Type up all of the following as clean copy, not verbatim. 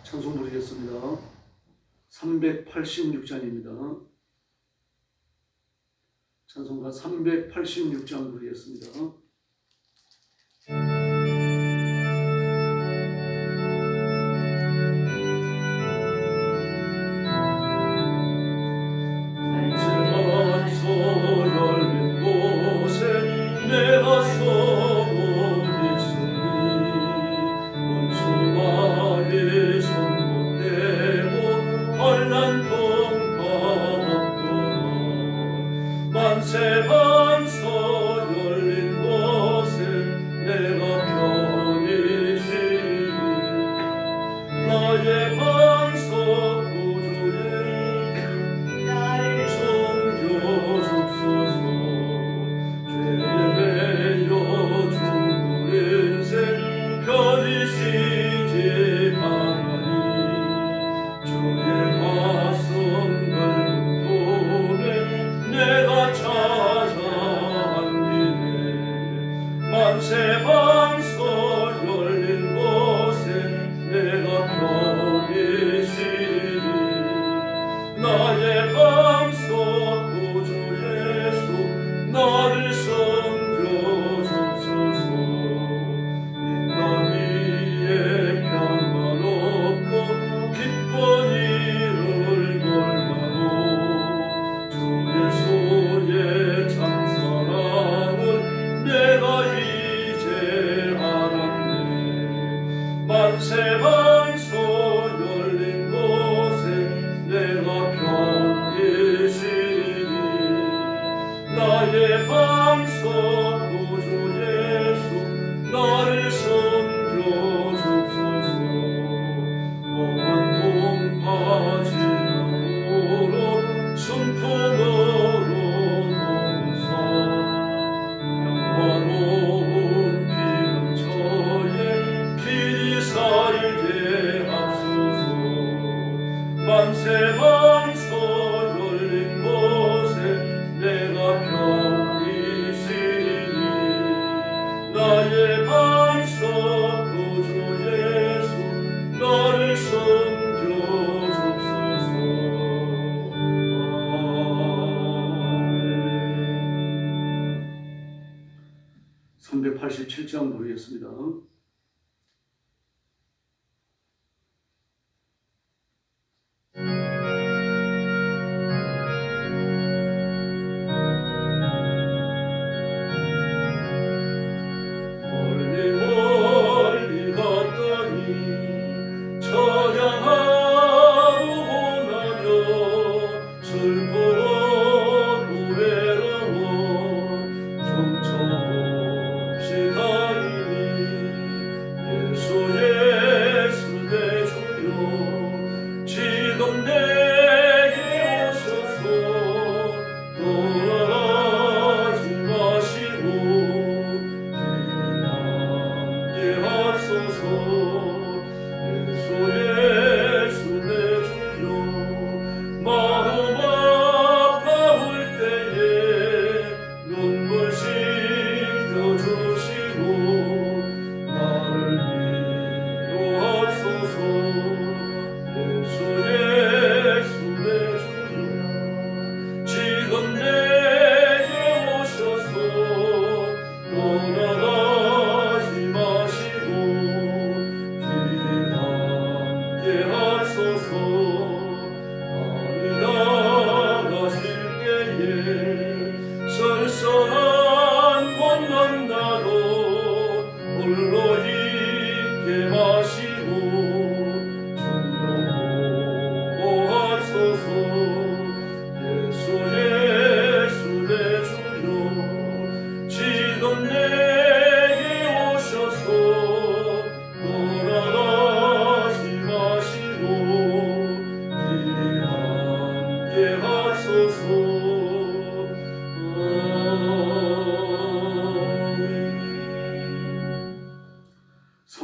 찬송 부르겠습니다. 386장입니다. 찬송가 386장 부르겠습니다. (387장) 보겠습니다.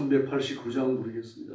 (389장) 부르겠습니다.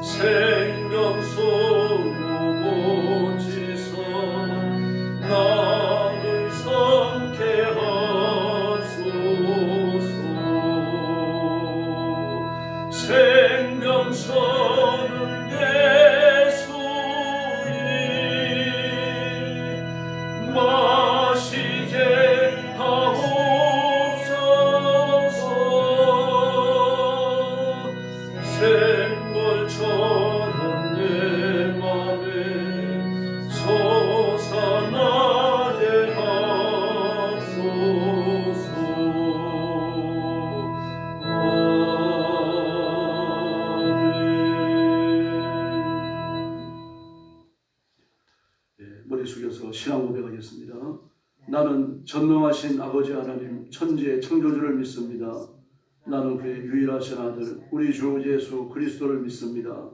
생명수로 고치사 나를 삼게 하소서. 생명선을 예수님 마시게 하옵소서. 샘물처럼 내 맘에 솟아나게 하소서. 머리 숙여서 신앙 고백하겠습니다. 나는 전능하신 아버지 하나님 천지의 창조주를 믿습니다. 나는 그의 유일하신 아들 우리 주 예수 그리스도를 믿습니다.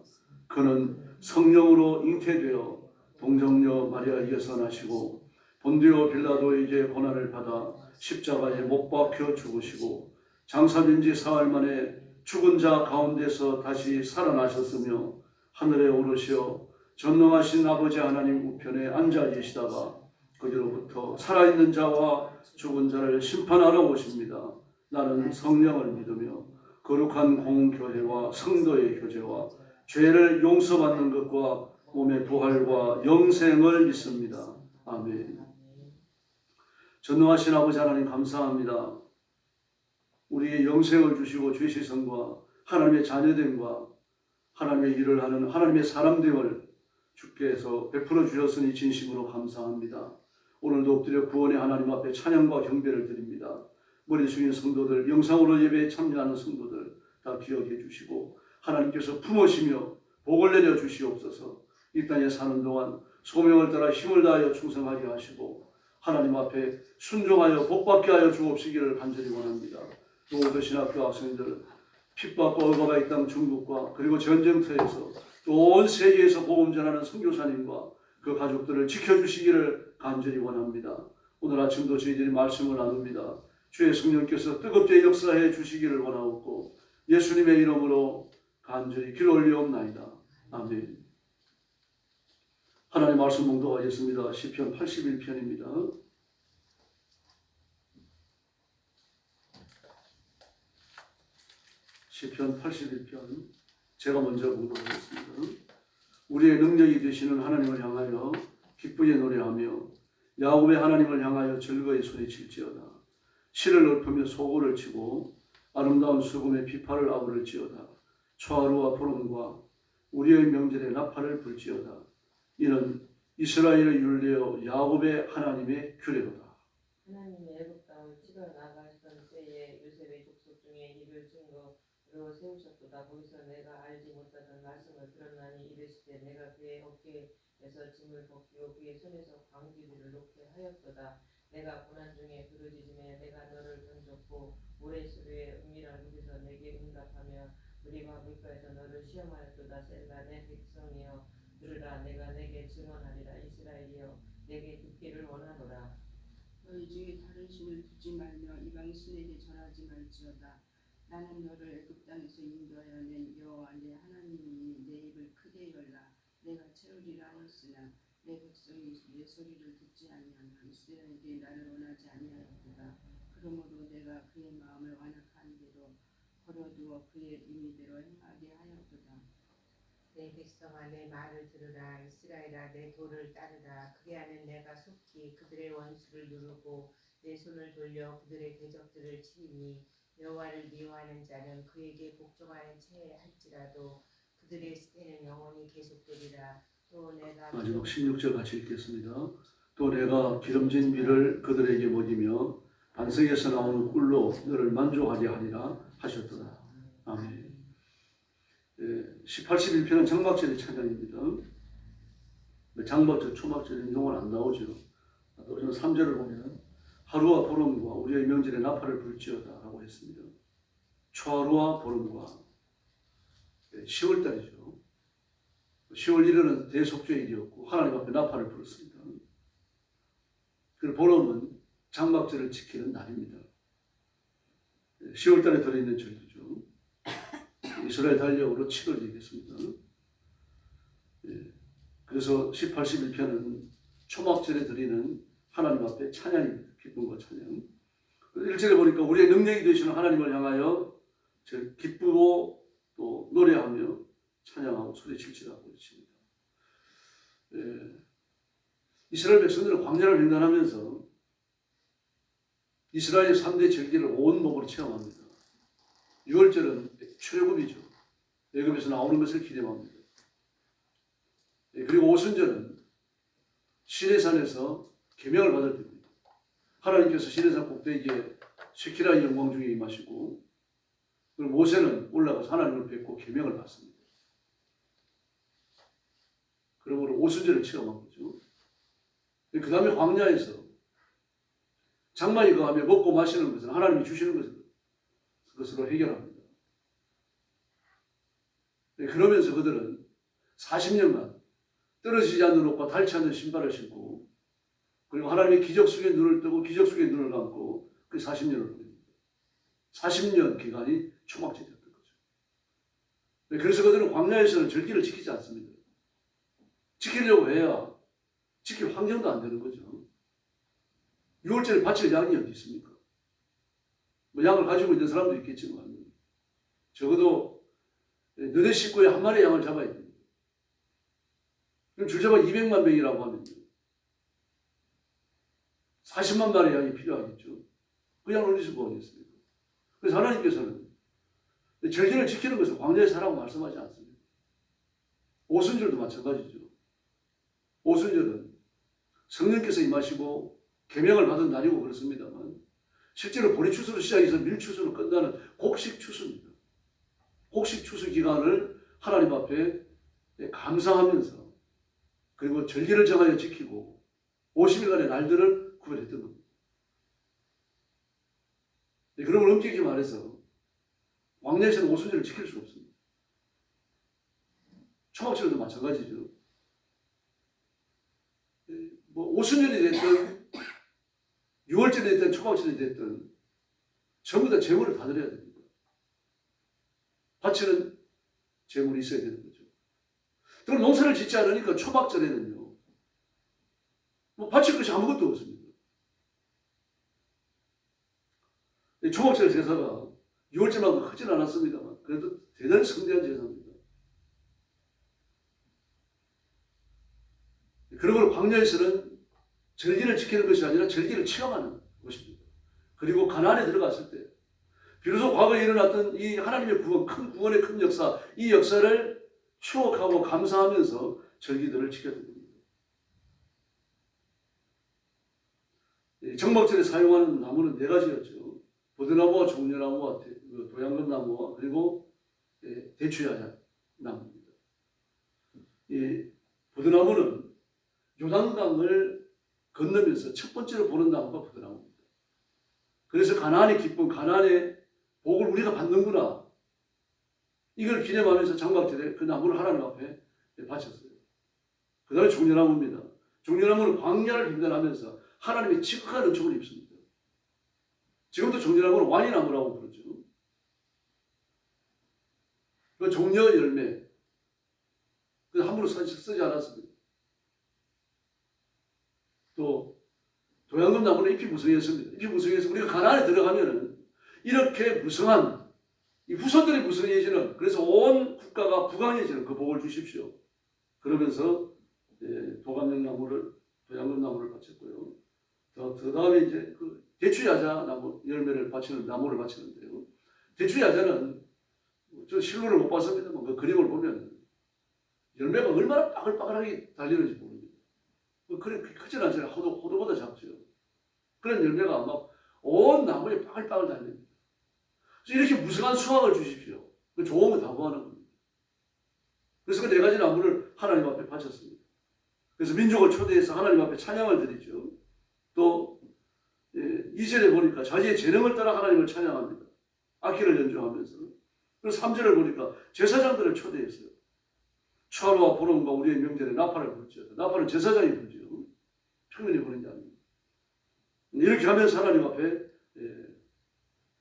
그는 성령으로 잉태되어 동정녀 마리아에게서 나시고 본디오 빌라도에게 고난을 받아 십자가에 못 박혀 죽으시고 장사된 지 사흘 만에 죽은 자 가운데서 다시 살아나셨으며 하늘에 오르시어 전능하신 아버지 하나님 우편에 앉아 계시다가 거기로부터 살아있는 자와 죽은 자를 심판하러 오십니다. 나는 성령을 믿으며 거룩한 공교회와 성도의 교제와 죄를 용서받는 것과 몸의 부활과 영생을 믿습니다. 아멘. 전능하신 아버지 하나님 감사합니다. 우리의 영생을 주시고 죄 씻음과 하나님의 자녀됨과 하나님의 일을 하는 하나님의 사람됨을 주께서 베풀어 주셨으니 진심으로 감사합니다. 오늘도 엎드려 구원의 하나님 앞에 찬양과 경배를 드립니다. 머리 숙인 성도들, 영상으로 예배에 참여하는 성도들 다 기억해 주시고 하나님께서 품으시며 복을 내려 주시옵소서. 이 땅에 사는 동안 소명을 따라 힘을 다하여 충성하게 하시고 하나님 앞에 순종하여 복받게 하여 주옵시기를 간절히 원합니다. 또 오도신학교 학생들 핍박과 억압의 이 땅 중국과 그리고 전쟁터에서 또 온 세계에서 복음 전하는 선교사님과 그 가족들을 지켜주시기를 간절히 원합니다. 오늘 아침도 저희들이 말씀을 나눕니다. 주의 성령께서 뜨겁게 역사해 주시기를 원하옵고 예수님의 이름으로 간절히 길 올리옵나이다. 아멘. 하나님 말씀 봉독하겠습니다. 시편 81편입니다. 시편 81편 제가 먼저 봉독하겠습니다. 우리의 능력이 되시는 하나님을 향하여 기쁘게 노래하며 야곱의 하나님을 향하여 즐거이 소리칠지어다. 실을 읊으며 소고를 치고 아름다운 수금의 비파를 아우를지어다. 초하루와 보름과 우리의 명절에 나팔을 불지어다. 이는 이스라엘의 율례요 야곱의 하나님의 규례로다. 하나님이 애굽 땅을 찍어 나가시던 때에 요셉의 족속 중에 이를 증거로 세우셨도다. 거기서 내가 알지 못하던 말씀을 들었나니 이르시되 내가 그의 어깨에서 짐을 벗기고 그의 손에서 광주리를 놓게 하였도다. 내가 고난 중에 부르짖음에 내가 너를 던졌고 모래수리의 은밀한 곳에서 내게 응답하며 우리와 물가에서 너를 시험하였도다. 셀라 내 백성이여 들으라. 내가 내게 증언하리라. 이스라엘이여 내게 듣기를 원하노라. 너희 중에 다른 신을 두지 말며 이방 신에게 절하지 말지어다. 나는 너를 애굽 땅에서 인도하여 낸 여호와 내 하나님이니 내 입을 크게 열라. 내가 채우리라 하였으나 내 백성이 내 소리를 듣지 아니하며 이스라엘이 나를 원하지 아니하였도다. 그러므로 내가 그의 마음을 완악한 대로 버려두어 그의 임의대로 행하게 하였도다. 내 백성아 내 말을 들으라. 이스라엘아 내 도를 따르라. 그리하면 내가 속히 그들의 원수를 누르고 내 손을 돌려 그들의 대적들을 치리니 여호와를 미워하는 자는 그에게 복종하는 채 할지라도 그들의 시대는 영원히 계속되리라. 또 내가 마지막 16절 같이 읽겠습니다. 또 내가 기름진 밀을 그들에게 먹이며 반석에서 나오는 꿀로 너를 만족하게 하리라 하셨더라. 아멘. 81편은 장막절의 찬양입니다. 장막절, 초막절은 용어는 안 나오죠. 우리는 3절을 보면 하루와 보름과 우리의 명절에 나팔을 불지어다 라고 했습니다. 초하루와 보름과 10월달이죠. 10월 1일은 대속죄일이었고 하나님 앞에 나팔을 불었습니다. 그리고 보름은 장막절을 지키는 날입니다. 10월달에 들어있는 절기죠. 이스라엘 달력으로 7월 얘기했습니다. 그래서 18, 11편은 초막절에 드리는 하나님 앞에 찬양입니다. 기쁨과 찬양. 1절에 보니까 우리의 능력이 되시는 하나님을 향하여 기쁘고 또 노래하며 찬양하고 소리칠지라고 했습니다. 이스라엘 백성들은 광야를 횡단하면서 이스라엘의 3대 절기를 온 몸으로 체험합니다. 6월절은 출애굽이죠. 애굽에서 나오는 것을 기념합니다. 그리고 오순절은 시내산에서 계명을 받을 때입니다. 하나님께서 시내산 꼭대기에 쉐키라의 영광 중에 임하시고, 그리고 모세는 올라가서 하나님을 뵙고 계명을 받습니다. 그러므로 오순절을 체험한 거죠. 그 다음에 광야에서 장막에 거하며 먹고 마시는 것은 하나님이 주시는 것으로 해결합니다. 그러면서 그들은 40년간 떨어지지 않는 옷과 닳지 않는 신발을 신고, 그리고 하나님의 기적 속에 눈을 뜨고 기적 속에 눈을 감고 그 40년을 보냅니다. 40년 기간이 초막절이었던 거죠. 그래서 그들은 광야에서는 절기를 지키지 않습니다. 지키려고 해야 지킬 환경도 안 되는 거죠. 6월절에 바칠 양이 어디 있습니까? 뭐 양을 가지고 있는 사람도 있겠지만 적어도 너네 식구에 한 마리 양을 잡아야 됩니다. 그럼 줄잡아 200만 명이라고 하면 40만 마리 양이 필요하겠죠. 그 양을 어디서 구하겠습니까? 그래서 하나님께서는 절기를 지키는 것을 광야에서 하라고 말씀하지 않습니다. 오순절도 마찬가지죠. 오순절은 성령께서 임하시고 계명을 받은 날이고 그렇습니다만 실제로 보리추수로 시작해서 밀추수로 끝나는 곡식추수입니다. 곡식추수 기간을 하나님 앞에 감사하면서 그리고 절기를 정하여 지키고 50일간의 날들을 구별했던 겁니다. 그러면 엄격히 말해서 광야에서는 오순절을 지킬 수 없습니다. 초막절도 마찬가지죠. 뭐 오순절이 됐든 6월절이 됐든 초막절이 됐든 전부 다 제물을 다 드려야 됩니다. 바치는 제물이 있어야 되는 거죠. 그럼 농사를 짓지 않으니까 초막절에는요, 뭐 바칠 것이 아무것도 없습니다. 초막절 제사가 6월절만큼 크진 않았습니다만 그래도 대단히 성대한 제사입니다. 그러므로 광야에서는 절기를 지키는 것이 아니라 절기를 체험하는 것입니다. 그리고 가나안에 들어갔을 때 비로소 과거에 일어났던 이 하나님의 구원, 큰 구원의 큰 역사, 이 역사를 추억하고 감사하면서 절기들을 지켰던 겁니다. 정막절에 사용하는 나무는 4가지였죠. 보드나무와 종려나무와 도양금나무와 그리고 대추야자 나무입니다. 이 보드나무는 요단강을 건너면서 첫 번째로 보는 나무가 보드나무입니다. 그래서 가나안의 기쁨, 가나안의 복을 우리가 받는구나. 이걸 기념하면서 장막절에 그 나무를 하나님 앞에 바쳤어요. 그 다음에 종려나무입니다. 종려나무는 광야를 횡단하면서 하나님의 지극한 은총을 입습니다. 지금도 종려나무는 와인나무라고 부르죠. 그 종려 열매, 그래서 함부로 쓰지 않았습니다. 또 도양금 나무는 잎이 무성했습니다. 잎이 무성해서 우리가 가나안에 들어가면은 이렇게 무성한 이 후손들이 무성해지는, 그래서 온 국가가 부강해지는 그 복을 주십시오. 그러면서 도감령 나무를, 도양금 나무를 바쳤고요. 그 다음에 이제 그 대추야자 나무 열매를 바치는 나무를 바치는데요. 대추야자는 저 실물을 못 봤습니다만 그 그림을 보면 열매가 얼마나 빠글빠글하게 달리는지 모릅니다. 그래 크진 않잖아요. 호두보다 작죠. 그런 열매가 막 온 나무에 빠글빠글 달립니다. 그래서 이렇게 무성한 수확을 주십시오. 그 좋은 거 다 구하는 겁니다. 그래서 그 4가지 나무를 하나님 앞에 바쳤습니다. 그래서 민족을 초대해서 하나님 앞에 찬양을 드리죠. 또 2절에 보니까 자기의 재능을 따라 하나님을 찬양합니다. 악기를 연주하면서. 그리고 3절을 보니까 제사장들을 초대했어요. 추하루와 보름과 우리의 명절에 나팔을 불죠. 나팔은 제사장이 불죠. 평민이 부는 게 아닙니다. 이렇게 하면서 하나님 앞에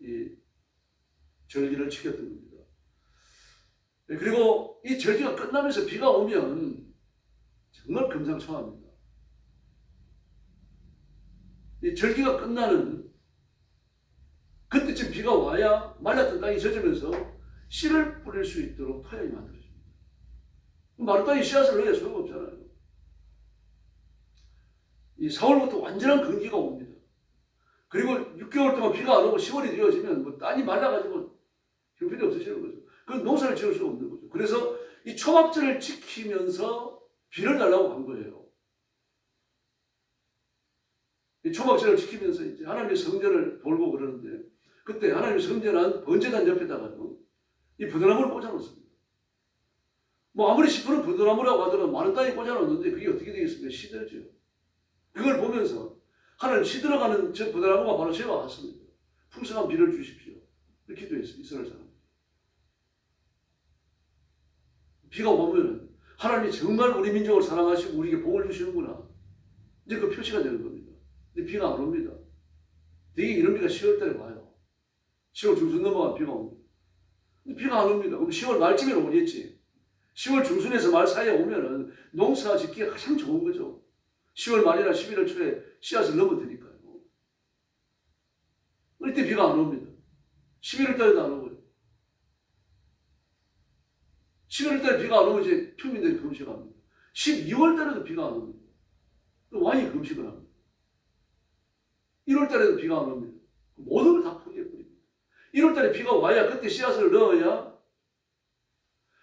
이 절기를 지켰던 겁니다. 그리고 이 절기가 끝나면서 비가 오면 정말 금상첨화입니다. 이 절기가 끝나는 그때쯤 비가 와야 말랐던 땅이 젖으면서 씨를 뿌릴 수 있도록 토양이 만들어집니다. 마른 땅에 씨앗을 넣어야 소용없잖아요. 이 4월부터 완전한 건기가 옵니다. 그리고 6개월 동안 비가 안 오고 10월이 되어지면 뭐 땅이 말라가지고 형편이 없어지는 거죠. 그건 농사를 지을 수 없는 거죠. 그래서 이 초막절을 지키면서 비를 달라고 한 거예요. 이 초막절을 지키면서 이제 하나님의 성전을 돌고 그러는데 그때 하나님의 성전한 번제단 옆에다가도 이 부드나무를 꽂아놓습니다. 뭐 아무리 10% 부드나무라고 하더라도 많은 땅에 꽂아놓는데 그게 어떻게 되겠습니까? 시들죠. 그걸 보면서 하나님 시들어가는 저 부드나무가 바로 제가 같습니다. 풍성한 비를 주십시오. 이렇게 기도했어요. 이스라엘 사람. 비가 오면 하나님이 정말 우리 민족을 사랑하시고 우리에게 복을 주시는구나. 이제 그 표시가 되는 겁니다. 근데 비가 안 옵니다. 되게 이런 비가 10월 달에 와요. 10월 중순 넘어가면 비가 옵니다. 근데 비가 안 옵니다. 그럼 10월 말쯤에는 오겠지. 10월 중순에서 말 사이에 오면은 농사 짓기가 가장 좋은 거죠. 10월 말이나 11월 초에 씨앗을 넣으면 되니까요. 이때 비가 안 옵니다. 11월 달에도 안 오고요. 11월 달에 비가 안 오면 이제 평민들이 금식합니다. 12월 달에도 비가 안 옵니다. 왕이 금식을 합니다. 1월 달에도 비가 안 옵니다. 모든 걸 다 포기해버립니다. 1월 달에 비가 와야 그때 씨앗을 넣어야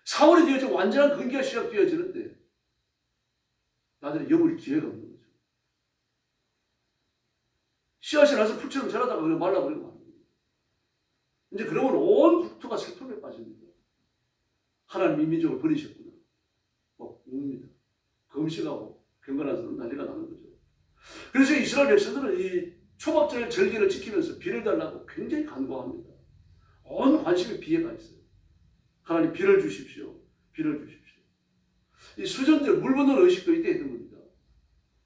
4월이 되어져 완전한 건기가 시작되어지는데 나들이 여물 기회가 없는 거죠. 씨앗이 나서 풀처럼 자라다가 그냥 말라버리고 마는 거예요. 이제 그러면 온 국토가 슬픔에 빠집니다. 하나님 이 민족을 버리셨구나. 웁니다. 금식하고 경건해서 난리가 나는 거죠. 그래서 이스라엘 백성들은 이 초막절 절기를 지키면서 비를 달라고 굉장히 간구합니다. 온 관심이 비에 가 있어요. 하나님 비를 주십시오. 비를 주십시오. 이 수전절 물 붓는 의식도 이때 했던 겁니다.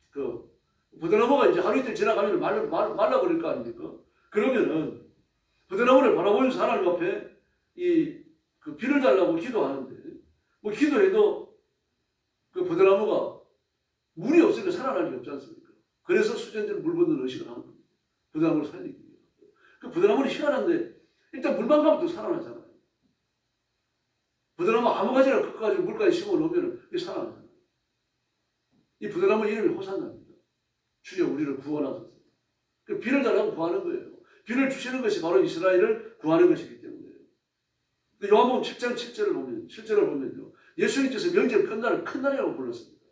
그 부드나무가 이제 하루 이틀 지나가면 말라버릴 거 아닙니까? 그러면은 부드나무를 바라보면서 하나님 앞에 그 비를 달라고 기도하는데 뭐 기도해도 그 부드나무가 물이 없으니까 살아날 게 없지 않습니까? 그래서 수전절 물 붓는 의식을 하는 겁니다. 부드나무를 살리기 위해. 그 부드나무는 희한한데 일단 물만 가면 또 살아나잖아요. 부드나무 아무 가지나 끝까지 물까지 심어 놓으면 그게 살아나잖아요. 이 부드나무 이름이 호산나입니다. 주여 우리를 구원하소서. 그 비를 달라고 구하는 거예요. 비를 주시는 것이 바로 이스라엘을 구하는 것이기 때문에. 요한복음 7장 7절을 보면요. 예수님께서 명절 끝날을 큰 날이라고 불렀습니다.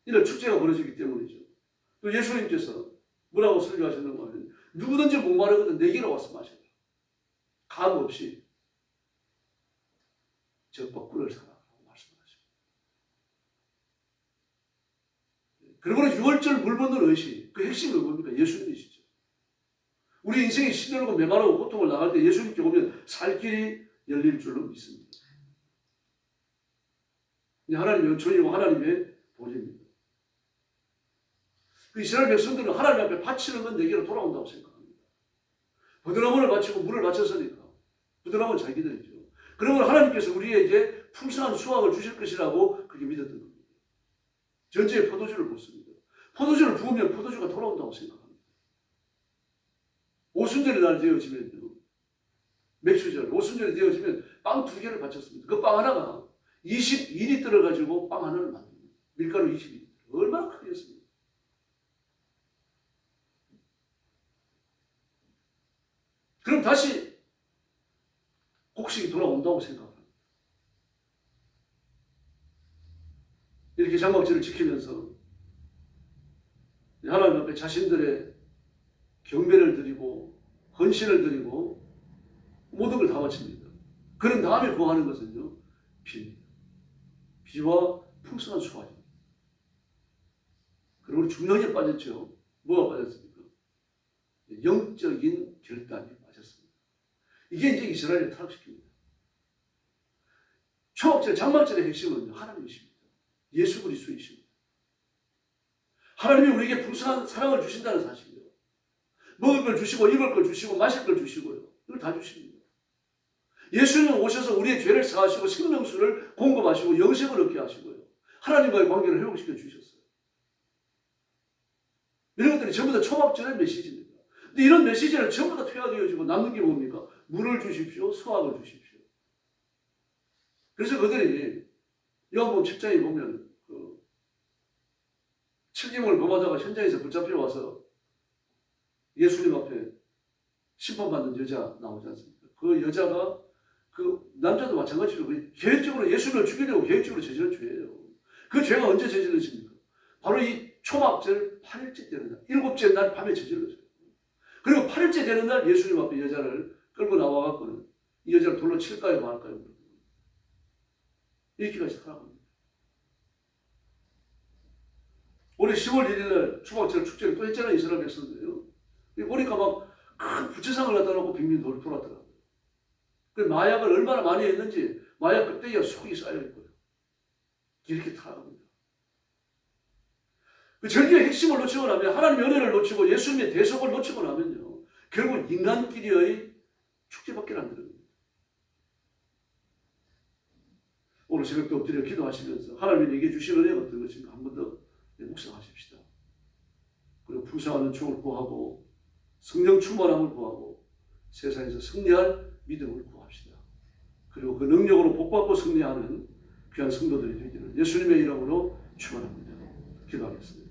이날 축제가 벌어지기 때문이죠. 또 예수님께서 뭐라고 설교하셨는가 하면 누구든지 목마르거든 내게로 와서 마셔라. 감 없이 저 꿀을 사라고 말씀하십니다. 그러므로 6월절 물 붓는 의식 그 핵심은 뭡니까? 예수님이시죠. 우리 인생이 시들고 메마르고 고통을 나갈 때 예수님께 오면 살 길이 열릴 줄로 믿습니다. 하나님의 은총이고 하나님의 보좌입니다. 그 이스라엘 백성들은 하나님 앞에 바치는 건 내게로 돌아온다고 생각합니다. 부드러움을 바치고 물을 바쳤으니까 부드러움은 자기들이죠. 그러면 하나님께서 우리에게 풍성한 수확을 주실 것이라고 그렇게 믿었던 겁니다. 전지에 포도주를 붓습니다. 포도주를 부으면 포도주가 돌아온다고 생각합니다. 오순절의 날 되어지면요. 맥주절, 오순절이 되어지면 빵 2개를 바쳤습니다. 그 빵 하나가 22리터를 가지고 빵 하나를 만듭니다. 밀가루 22리터. 얼마나 크겠습니까? 그럼 다시 곡식이 돌아온다고 생각합니다. 이렇게 장막절을 지키면서 하나님 앞에 자신들의 경배를 드리고 헌신을 드리고 모든 걸 다 바칩니다. 그런 다음에 구하는 것은요. 비입니다. 비와 풍성한 수확입니다. 그리고 중요하게 빠졌죠. 뭐가 빠졌습니까? 영적인 결단이 빠졌습니다. 이게 이제 이스라엘을 타락시킵니다. 초막절, 장막절의 핵심은 하나님이십니다. 예수 그리스도이십니다. 하나님이 우리에게 풍성한 사랑을 주신다는 사실이요. 먹을 걸 주시고 입을 걸 주시고 마실 걸 주시고요. 이걸 다 주십니다. 예수님은 오셔서 우리의 죄를 사하시고 생명수를 공급하시고 영생을 얻게 하시고요. 하나님과의 관계를 회복시켜 주셨어요. 이런 것들이 전부 다 초막절의 메시지입니다. 근데 이런 메시지를 전부 다 퇴화되어지고 남는 게 뭡니까? 물을 주십시오. 수확을 주십시오. 그래서 그들이 요한복음 7장에 보면 책임을 범하다가 현장에서 붙잡혀 와서 예수님 앞에 심판받는 여자 나오지 않습니까? 그 여자가 그 남자도 마찬가지로 계획적으로 예수를 죽이려고 계획적으로 저지른 죄예요. 그 죄가 언제 저질러집니까? 바로 이 초막절 8일째 되는 날, 7째 날 밤에 저질렀어요. 그리고 8일째 되는 날 예수님 앞에 여자를 끌고 나와갖고는 이 여자를 돌로 칠까요 말까요? 이렇게까지 살아갑니다. 올해 10월 1일 날 초막절 축제를 또 했잖아요. 이스라엘 백성들이요. 보니까 막 큰 부채상을 갖다 놓고 빙빙 돌았더라고요. 그 마약을 얼마나 많이 했는지 마약 껍데기가 속이 쌓여있고요. 이렇게 타락합니다. 그 절기의 핵심을 놓치고 나면 하나님의 은혜를 놓치고 예수님의 대속을 놓치고 나면요. 결국 인간끼리의 축제밖에 안 되는 겁니다. 오늘 새벽도 엎드려 기도하시면서 하나님이 내게 주신 은혜가 어떤 것인가 한 번 더 묵상하십시다. 그리고 풍성하는 축을 구하고 성령 충만함을 구하고 세상에서 승리할 믿음을 구합시다. 그리고 그 능력으로 복받고 승리하는 귀한 성도들이 되기를 예수님의 이름으로 축원합니다. 기도하겠습니다.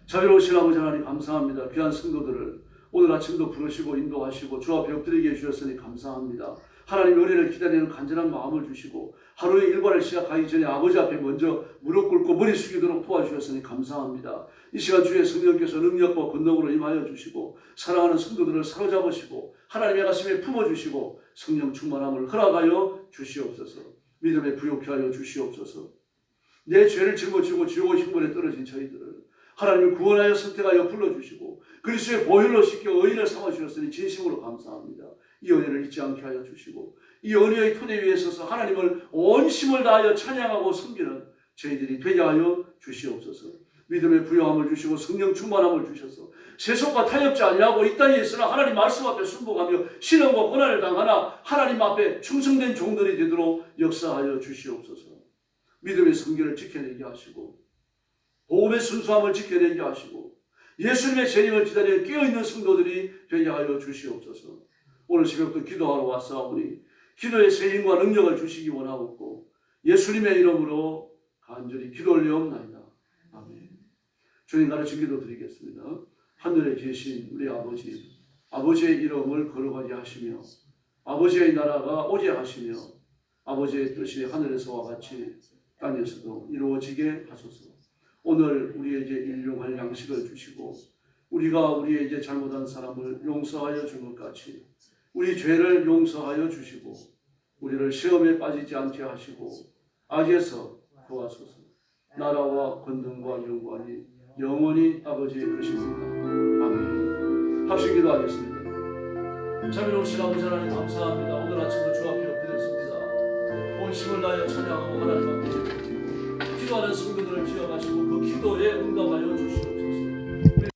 자비로우신 아버지 하나님 감사합니다. 귀한 성도들을 오늘 아침도 부르시고 인도하시고 주 앞에 엎드리게 해주셨으니 감사합니다. 하나님의 은혜를 기다리는 간절한 마음을 주시고 하루의 일과를 시작하기 전에 아버지 앞에 먼저 무릎 꿇고 머리 숙이도록 도와주셨으니 감사합니다. 이 시간 주의 성령께서 능력과 권능으로 임하여 주시고 사랑하는 성도들을 사로잡으시고 하나님의 가슴에 품어주시고 성령 충만함을 허락하여 주시옵소서. 믿음에 부욕케 하여 주시옵소서. 내 죄를 짊어지고 지옥의 흉물에 떨어진 저희들을 하나님을 구원하여 선택하여 불러주시고 그리스도의 보혈로 씻겨 의인을 삼아주셨으니 진심으로 감사합니다. 이 은혜를 잊지 않게 하여 주시고 이 은혜의 토대 위에 서서 하나님을 온 힘을 다하여 찬양하고 섬기는 저희들이 되게 하여 주시옵소서. 믿음의 부요함을 주시고 성령 충만함을 주셔서 세속과 타협지 아니하고 이 땅에 있으나 하나님 말씀 앞에 순복하며 신앙과 고난을 당하나 하나님 앞에 충성된 종들이 되도록 역사하여 주시옵소서. 믿음의 성결을 지켜내게 하시고 복음의 순수함을 지켜내게 하시고 예수님의 재림을 기다리는 깨어있는 성도들이 되게 하여 주시옵소서. 오늘 새벽도 기도하러 왔사오니 기도의 세임과 능력을 주시기 원하옵고 예수님의 이름으로 간절히 기도 올려옵나이다. 아멘. 주님 가르친 기도 드리겠습니다. 하늘에 계신 우리 아버지, 아버지의 이름을 거룩하게 하시며 아버지의 나라가 오게 하시며 아버지의 뜻이 하늘에서와 같이 땅에서도 이루어지게 하소서. 오늘 우리에게 일용할 양식을 주시고 우리가 우리에게 잘못한 사람을 용서하여 준 것 같이 우리 죄를 용서하여 주시고 우리를 시험에 빠지지 않게 하시고 악에서 구하소서. 나라와 권능과 영광이 영원히 아버지의 것입니다. 아멘. 합심 기도하겠습니다. 자비로우신 아버지 하나님 감사합니다. 오늘 아침도 주 앞에 엎드렸습니다. 온 힘을 다하여 찬양하고 하나님 앞에 기도하는 성도들을 기억하시고 그 기도에 응답하여 주시옵소서.